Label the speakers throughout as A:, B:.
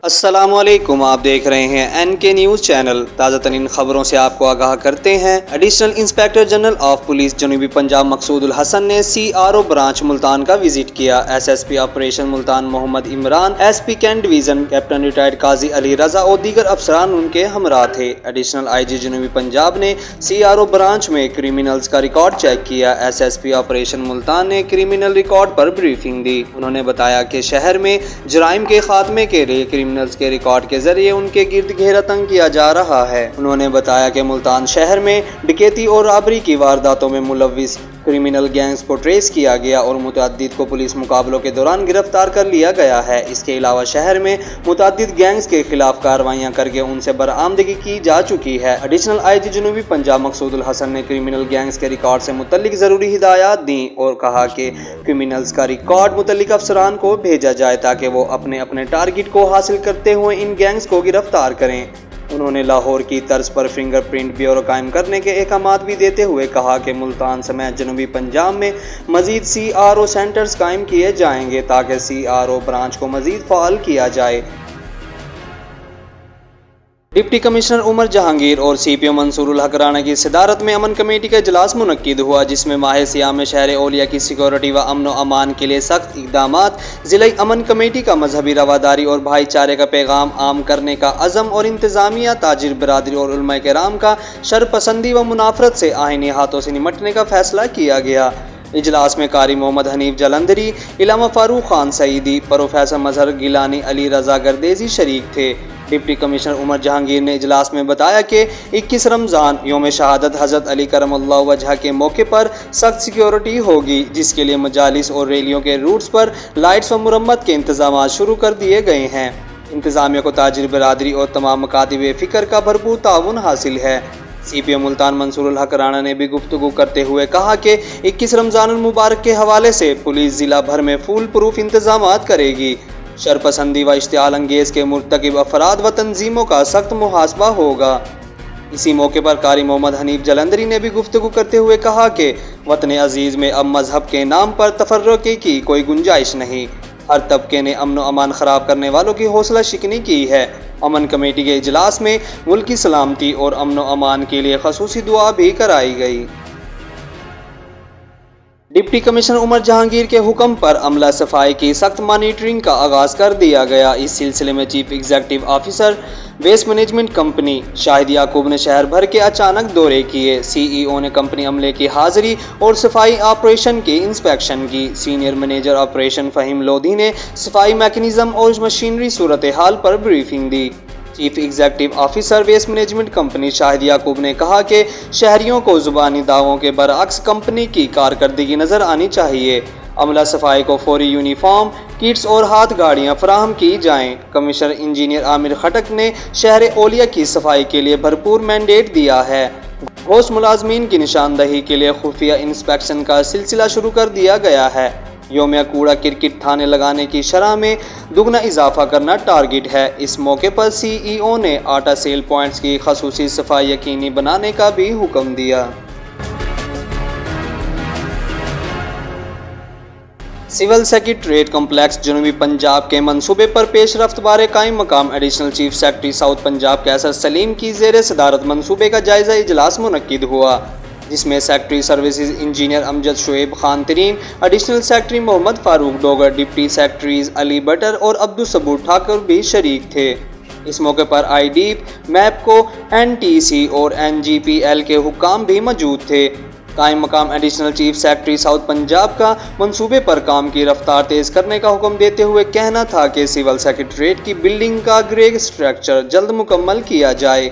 A: السلام علیکم، آپ دیکھ رہے ہیں این کے نیوز چینل۔ تازہ ترین خبروں سے آپ کو آگاہ کرتے ہیں۔ Additional inspector general of police جنوبی پنجاب مقصود الحسن نے CRO برانچ ملتان کا وزٹ کیا۔ SSP operation Multan Muhammad Imran, SP cantt division captain retired Qazi Ali رضا اور دیگر افسران ان کے ہمراہ تھے۔ ایڈیشنل IG جنوبی پنجاب نے CRO برانچ میں کریمنلز کا ریکارڈ چیک کیا۔ SSP آپریشن ملتان نے کریمنل ریکارڈ پر بریفنگ دی۔ انہوں نے بتایا کہ شہر میں جرائم کے خاتمے کے لیے کے ریکارڈ کے ذریعے ان کے گرد گھیرا تنگ کیا جا رہا ہے۔ انہوں نے بتایا کہ ملتان شہر میں ڈکیتی اور رابری کی وارداتوں میں ملوث کریمنل گینگز کو ٹریس کیا گیا اور متعدد کو پولیس مقابلوں کے دوران گرفتار کر لیا گیا ہے۔ اس کے علاوہ شہر میں متعدد گینگز کے خلاف کارروائیاں کر کے ان سے برآمدگی کی جا چکی ہے۔ ایڈیشنل IG جنوبی پنجاب مقصود الحسن نے کریمنل گینگز کے ریکارڈ سے متعلق ضروری ہدایات دیں اور کہا کہ کریمنلز کا ریکارڈ متعلق افسران کو بھیجا جائے تاکہ وہ اپنے ٹارگٹ کو حاصل کرتے ہوئے ان گینگز کو گرفتار کریں۔ انہوں نے لاہور کی طرز پر فنگر پرنٹ بیورو قائم کرنے کے احکامات بھی دیتے ہوئے کہا کہ ملتان سمیت جنوبی پنجاب میں مزید CRO سینٹرز قائم کیے جائیں گے تاکہ CRO برانچ کو مزید فعال کیا جائے۔ ڈپٹی کمشنر عمر جہانگیر اور CPO منصور الحق رانا کی صدارت میں امن کمیٹی کا اجلاس منعقد ہوا، جس میں ماہ سیام میں شہر اولیا کی سیکورٹی و امن و امان کے لیے سخت اقدامات، ضلعی امن کمیٹی کا مذہبی رواداری اور بھائی چارے کا پیغام عام کرنے کا عزم اور انتظامیہ، تاجر برادری اور علماء کرام کا شرپسندی و منافرت سے آئینی ہاتھوں سے نمٹنے کا فیصلہ کیا گیا۔ اجلاس میں قاری محمد حنیف جلندھری، علامہ فاروق خان سعیدی، پروفیسر مظہر گیلانی، علی رضا گردیزی شریک تھے۔ ڈپٹی کمشنر عمر جہانگیر نے اجلاس میں بتایا کہ 21 رمضان یوم شہادت حضرت علی کرم اللہ وجہہ کے موقع پر سخت سیکیورٹی ہوگی، جس کے لیے مجالس اور ریلیوں کے روٹس پر لائٹس و مرمت کے انتظامات شروع کر دیے گئے ہیں۔ انتظامیہ کو تاجر برادری اور تمام مکاتب فکر کا بھرپور تعاون حاصل ہے۔ CPO ملتان منصور الحق رانا نے بھی گفتگو کرتے ہوئے کہا کہ 21 رمضان المبارک کے حوالے سے پولیس ضلع بھر میں فول پروف انتظامات کرے گی۔ شرپسندی و اشتعال انگیز کے مرتکب افراد و تنظیموں کا سخت محاسبہ ہوگا۔ اسی موقع پر قاری محمد حنیف جلندھری نے بھی گفتگو کرتے ہوئے کہا کہ وطن عزیز میں اب مذہب کے نام پر تفرقے کی کوئی گنجائش نہیں۔ ہر طبقے نے امن و امان خراب کرنے والوں کی حوصلہ شکنی کی ہے۔ امن کمیٹی کے اجلاس میں ملک کی سلامتی اور امن و امان کے لیے خصوصی دعا بھی کرائی گئی۔ ڈپٹی کمشنر عمر جہانگیر کے حکم پر عملہ صفائی کی سخت مانیٹرنگ کا آغاز کر دیا گیا۔ اس سلسلے میں chief executive officer waste management company Shahid Yaqoob نے شہر بھر کے اچانک دورے کیے۔ CEO نے کمپنی عملے کی حاضری اور صفائی آپریشن کی انسپیکشن کی۔ Senior manager operation Faheem Lodhi نے صفائی میکانزم اور مشینری صورتحال پر بریفنگ دی۔ Chief executive officer waste management company Shahid Yaqoob نے کہا کہ شہریوں کو زبانی دعووں کے برعکس کمپنی کی کارکردگی نظر آنی چاہیے۔ عملہ صفائی کو فوری یونیفارم، کٹس اور ہاتھ گاڑیاں فراہم کی جائیں۔ کمشنر انجینئر عامر خٹک نے شہر اولیا کی صفائی کے لیے بھرپور مینڈیٹ دیا ہے۔ گھوست ملازمین کی نشاندہی کے لیے خفیہ انسپیکشن کا سلسلہ شروع کر دیا گیا ہے۔ یومیہ کوڑا کرکٹ تھانے لگانے کی شرح میں دگنا اضافہ کرنا ٹارگٹ ہے۔ اس موقع پر CEO نے آٹا سیل پوائنٹس کی خصوصی صفائی یقینی بنانے کا بھی حکم دیا۔ سول سیکریٹریٹ کمپلیکس جنوبی پنجاب کے منصوبے پر پیش رفت بارے قائم مقام additional chief secretary south Punjab Qaiser Saleem کی زیر صدارت منصوبے کا جائزہ اجلاس منعقد ہوا، جس میں سیکریٹری سروسز انجینئر امجد شعیب خان ترین، ایڈیشنل سیکریٹری محمد فاروق ڈوگر، ڈپٹی سیکریٹریز علی بٹر اور عبدالصبور ٹھاکر بھی شریک تھے۔ اس موقع پر IDEEP، میپکو، NTC اور NGPL کے حکام بھی موجود تھے۔ قائم مقام additional chief secretary south Punjab کا منصوبے پر کام کی رفتار تیز کرنے کا حکم دیتے ہوئے کہنا تھا کہ سول سیکریٹریٹ کی بلڈنگ کا گرے اسٹرکچر جلد مکمل کیا جائے۔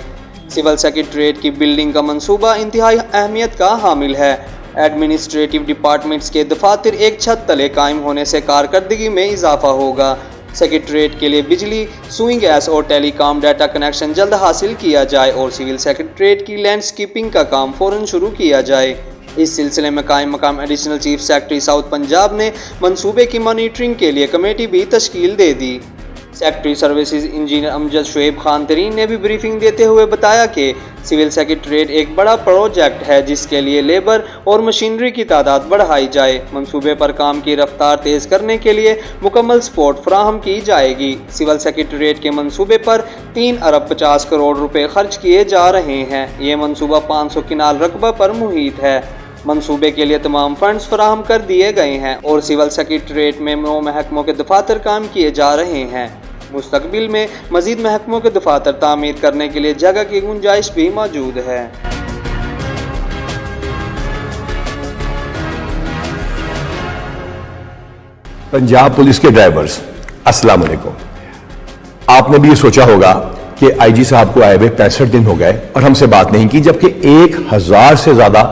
A: سول سیکریٹریٹ کی بلڈنگ کا منصوبہ انتہائی اہمیت کا حامل ہے۔ ایڈمنسٹریٹو ڈپارٹمنٹس کے دفاتر ایک چھت تلے قائم ہونے سے کارکردگی میں اضافہ ہوگا۔ سیکریٹریٹ کے لیے بجلی، سوئنگ گیس اور ٹیلی کام ڈیٹا کنیکشن جلد حاصل کیا جائے اور سول سیکریٹریٹ کی لینڈسکیپنگ کا کام فوراً شروع کیا جائے۔ اس سلسلے میں قائم مقام additional chief secretary south Punjab نے منصوبے کی مانیٹرنگ کے لیے کمیٹی بھی تشکیل دے دی۔ سیکٹری سروسز انجینئر امجد شعیب خان ترین نے بھی بریفنگ دیتے ہوئے بتایا کہ سول سیکریٹریٹ ایک بڑا پروجیکٹ ہے جس کے لیے لیبر اور مشینری کی تعداد بڑھائی جائے۔ منصوبے پر کام کی رفتار تیز کرنے کے لیے مکمل سپورٹ فراہم کی جائے گی۔ سول سیکریٹریٹ کے منصوبے پر 3 ارب 50 کروڑ روپے خرچ کیے جا رہے ہیں۔ یہ منصوبہ 500 کنال رقبہ پر محیط ہے۔ منصوبے کے لیے تمام فنڈز فراہم کر دیے گئے ہیں اور سول سیکریٹریٹ میں 9 محکموں کے دفاتر کام کیے جا رہے ہیں۔ مستقبل میں مزید محکموں کے دفاتر تعمیر کرنے کے لیے جگہ کی گنجائش بھی موجود ہے۔
B: پنجاب پولیس کے ڈرائیورز السلام علیکم۔ آپ نے بھی یہ سوچا ہوگا کہ آئی جی صاحب کو آئے ہوئے 65 دن ہو گئے اور ہم سے بات نہیں کی، جبکہ 1000 سے زیادہ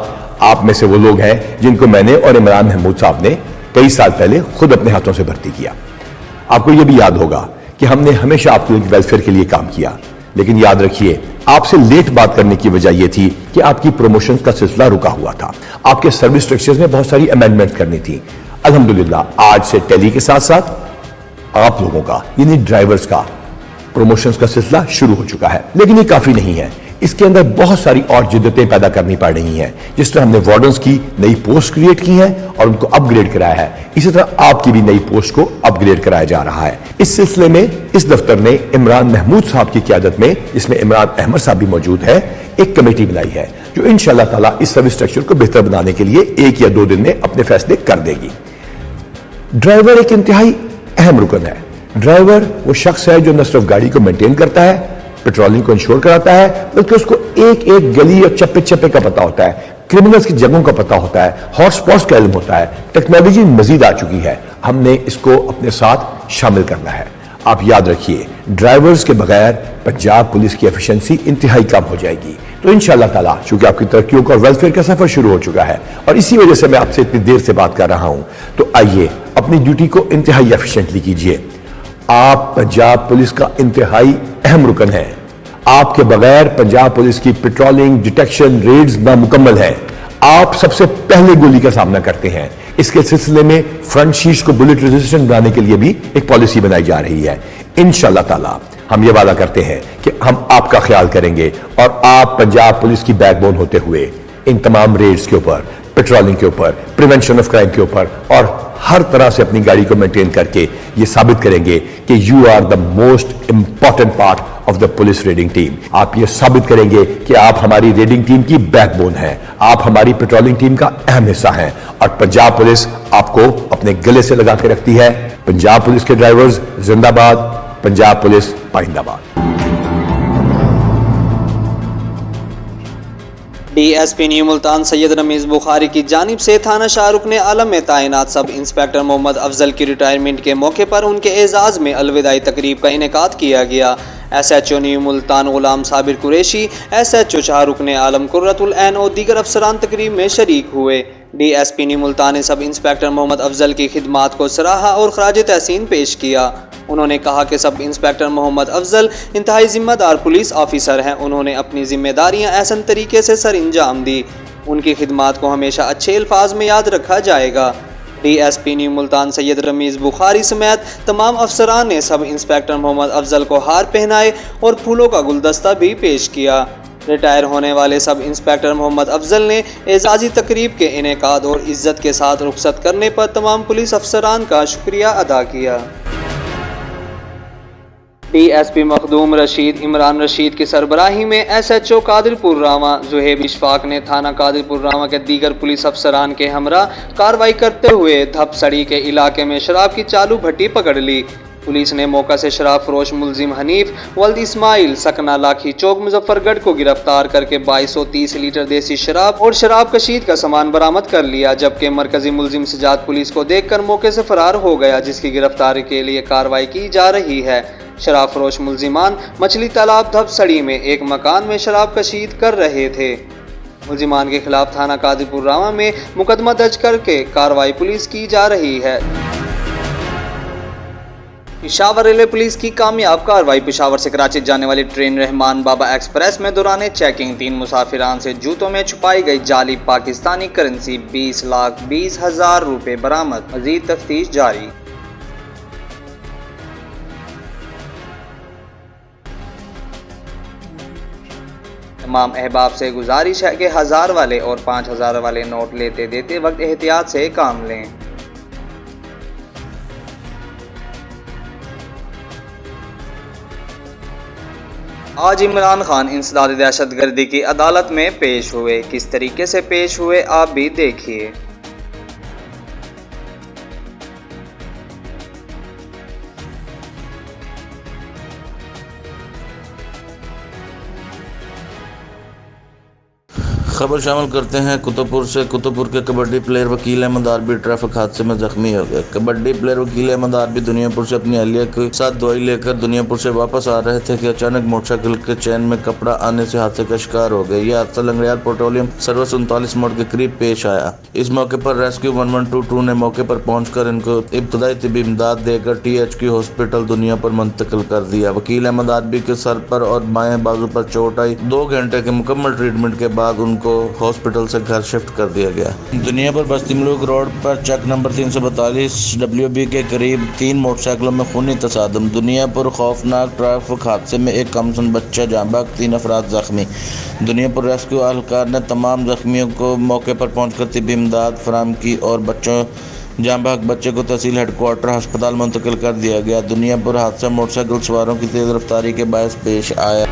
B: آپ میں سے وہ لوگ ہیں جن کو میں نے اور عمران محمود صاحب نے کئی سال پہلے خود اپنے ہاتھوں سے بھرتی کیا۔ آپ کو یہ بھی یاد ہوگا کہ ہم نے ہمیشہ آپ کے ویلفیئر کے لیے کام کیا، لیکن یاد رکھیے آپ سے لیٹ بات کرنے کی وجہ یہ تھی کہ آپ کی پروموشن کا سلسلہ رکا ہوا تھا۔ آپ کے سروس سٹرکچرز میں بہت ساری امینڈمنٹ کرنی تھی۔ الحمدللہ آج سے ٹیلی کے ساتھ ساتھ آپ لوگوں کا یعنی ڈرائیورز کا پروموشنز کا سلسلہ شروع ہو چکا ہے، لیکن یہ کافی نہیں ہے۔ اس کے اندر بہت ساری اور جدتیں پیدا کرنی پڑ رہی ہیں۔ جس طرح ہم نے وارڈنز کی نئی پوسٹ کریٹ کی ہیں اور ان کو اپ گریڈ کرایا ہے، اسی طرح آپ کی بھی نئی پوسٹ کو اپ گریڈ کرایا جا رہا ہے۔ اس سلسلے میں اس دفتر نے عمران محمود صاحب کی قیادت میں، جس میں عمران احمد صاحب بھی موجود ہے، ایک کمیٹی بنائی ہے جو انشاءاللہ تعالیٰ اس سروس اسٹرکچر کو بہتر بنانے کے لیے 1 یا 2 دن میں اپنے فیصلے کر دے گی۔ ڈرائیور ایک انتہائی اہم رکن ہے۔ ڈرائیور وہ شخص ہے جو نہ صرف گاڑی کو مینٹین کرتا ہے، پیٹرولنگ کو انشور کراتا ہے، بلکہ اس کو ایک ایک گلی اور چپے چپے کا پتہ ہوتا ہے، کرمنلز کی جگہوں کا پتہ ہوتا ہے، ہاٹ سپاٹس کا علم ہوتا ہے۔ ٹیکنالوجی مزید آ چکی ہے، ہم نے اس کو اپنے ساتھ شامل کرنا ہے۔ آپ یاد رکھیے ڈرائیورز کے بغیر پنجاب پولیس کی ایفیشنسی انتہائی کم ہو جائے گی۔ تو انشاءاللہ تعالیٰ چونکہ آپ کی ترقیوں کا اور ویلفیئر کا سفر شروع ہو چکا ہے اور اسی وجہ سے میں آپ سے اتنی دیر سے بات کر رہا ہوں، تو آئیے اپنی ڈیوٹی کو انتہائی ایفیشنٹلی کیجیے۔ آپ پنجاب پولیس کا انتہائی اہم رکن ہیں۔ آپ کے بغیر پنجاب پولیس کی پیٹرولنگ، ڈیٹیکشن، ریڈز نامکمل ہیں۔ آپ سب سے پہلے گولی کا سامنا کرتے ہیں۔ اس کے سلسلے میں فرنٹ شیٹس کو بلٹ ریزسٹنٹ بنانے کے لیے بھی ایک پالیسی بنائی جا رہی ہے۔ انشاءاللہ تعالی ہم یہ وعدہ کرتے ہیں کہ ہم آپ کا خیال کریں گے اور آپ پنجاب پولیس کی بیک بون ہوتے ہوئے ان تمام ریڈز کے اوپر، پیٹرولنگ کے اوپر، پریونشن آف کرائم کے اوپر اور ہر طرح سے اپنی گاڑی کو مینٹین کر کے یہ ثابت کریں گے کہ you are the most important part of the police raiding team. آپ یہ ثابت کریں گے کہ آپ ہماری ریڈنگ ٹیم کی بیک بون ہیں، آپ ہماری پیٹرولنگ ٹیم کا اہم حصہ ہیں اور پنجاب پولیس آپ کو اپنے گلے سے لگا کے رکھتی ہے۔ پنجاب پولیس کے ڈرائیورز زندہ باد، پنجاب پولیس پائندہ باد۔
A: D S P new Multan Syed Rameez Bukhari کی جانب سے تھانہ شاہ رکن عالم میں تعینات سب انسپکٹر محمد افضل کی ریٹائرمنٹ کے موقع پر ان کے اعزاز میں الوداعی تقریب کا انعقاد کیا گیا۔ S H O New Multan Ghulam Sabir Qureshi, S H O Shah Rukn Alam قرۃ العین اور دیگر افسران تقریب میں شریک ہوئے۔ D S P new Multan نے سب انسپکٹر محمد افضل کی خدمات کو سراہا اور خراج تحسین پیش کیا۔ انہوں نے کہا کہ سب انسپکٹر محمد افضل انتہائی ذمہ دار پولیس آفیسر ہیں، انہوں نے اپنی ذمہ داریاں احسن طریقے سے سر انجام دی، ان کی خدمات کو ہمیشہ اچھے الفاظ میں یاد رکھا جائے گا۔ D S P new Multan Syed Rameez Bukhari سمیت تمام افسران نے سب انسپکٹر محمد افضل کو ہار پہنائے اور پھولوں کا گلدستہ بھی پیش کیا۔ ریٹائر ہونے والے سب انسپکٹر محمد افضل نے اعزازی تقریب کے انعقاد اور عزت کے ساتھ رخصت کرنے پر تمام پولیس افسران کا شکریہ ادا کیا۔ ڈی ایس پی مخدوم رشید عمران رشید کی سربراہی میں ایس ایچ او قادر پور راواں زہیب اشفاق نے تھانہ قادر پور راواں کے دیگر پولیس افسران کے ہمراہ کارروائی کرتے ہوئے دھپ سڑی کے علاقے میں شراب کی چالو بھٹی پکڑ لی۔ پولیس نے موقع سے شراب فروش ملزم حنیف ولد اسماعیل سکنہ لاکھی چوک مظفر گڑھ کو گرفتار کر کے 2230 لیٹر دیسی شراب اور شراب کشید کا سامان برآمد کر لیا، جبکہ مرکزی ملزم سجاد پولیس کو دیکھ کر موقع سے فرار ہو گیا، جس کی گرفتاری کے لیے کارروائی کی جا رہی ہے۔ شراب فروش ملزمان مچھلی تالاب دھپ سڑی میں ایک مکان میں شراب کشید کر رہے تھے۔ ملزمان کے خلاف تھانہ قادر پور راواں میں مقدمہ درج کر کے کارروائی پولیس کی جا رہی ہے۔ پشاور ریلوے پولیس کی کامیاب کارروائی۔ پشاور سے کراچی جانے والی ٹرین رحمان بابا ایکسپریس میں دوران چیکنگ 3 مسافران سے جوتوں میں چھپائی گئی جعلی پاکستانی کرنسی 20,20,000 روپے برآمد، مزید تفتیش جاری۔ تمام احباب سے گزارش ہے کہ 1000 والے اور 5000 والے نوٹ لیتے دیتے وقت احتیاط سے کام لیں۔ آج عمران خان انسداد دہشت گردی کی عدالت میں پیش ہوئے۔ کس طریقے سے پیش ہوئے آپ بھی دیکھیے۔
C: خبر شامل کرتے ہیں کتب پور سے۔ کتب پور کے کبڈی پلیئر وکیل احمد عربی ٹریفک حادثے میں زخمی ہو گئے۔ کبڈی پلیئر وکیل احمد عربی دنیا پور سے اپنی اہلیہ کے ساتھ دوائی لے کر دنیا پور سے واپس آ رہے تھے کہ اچانک موٹر سائیکل کے چین میں کپڑا آنے سے حادثے کا شکار ہو گئے۔ یہ حادثہ لنگڑیال پیٹرولیم سروس 39 موڑ کے قریب پیش آیا۔ اس موقع پر ریسکیو 1122 نے موقع پر پہنچ کر ان کو ابتدائی طبی امداد دے کر THQ ہاسپٹل دنیا پر منتقل کر دیا۔ وکیل احمد عربی کے سر پر اور بائیں بازو پر چوٹ آئی۔ 2 گھنٹے کے مکمل ٹریٹمنٹ کے بعد ان کو ہاسپٹل سے گھر شفٹ کر دیا گیا۔ دنیا پر بستی ملوک روڈ پر چک نمبر 342 WB کے قریب 3 موٹر سائیکلوں میں خونی تصادم۔ دنیا پر خوفناک ٹریفک حادثے میں ایک کمسن بچہ جاں بحق، 3 افراد زخمی۔ دنیا پر ریسکیو اہلکار نے تمام زخمیوں کو موقع پر پہنچ کر طبی امداد فراہم کی اور جاں بحق بچے کو تحصیل ہیڈ کوارٹر ہسپتال منتقل کر دیا گیا۔ دنیا پر حادثہ موٹر سائیکل سواروں کی تیز رفتاری کے باعث پیش آیا۔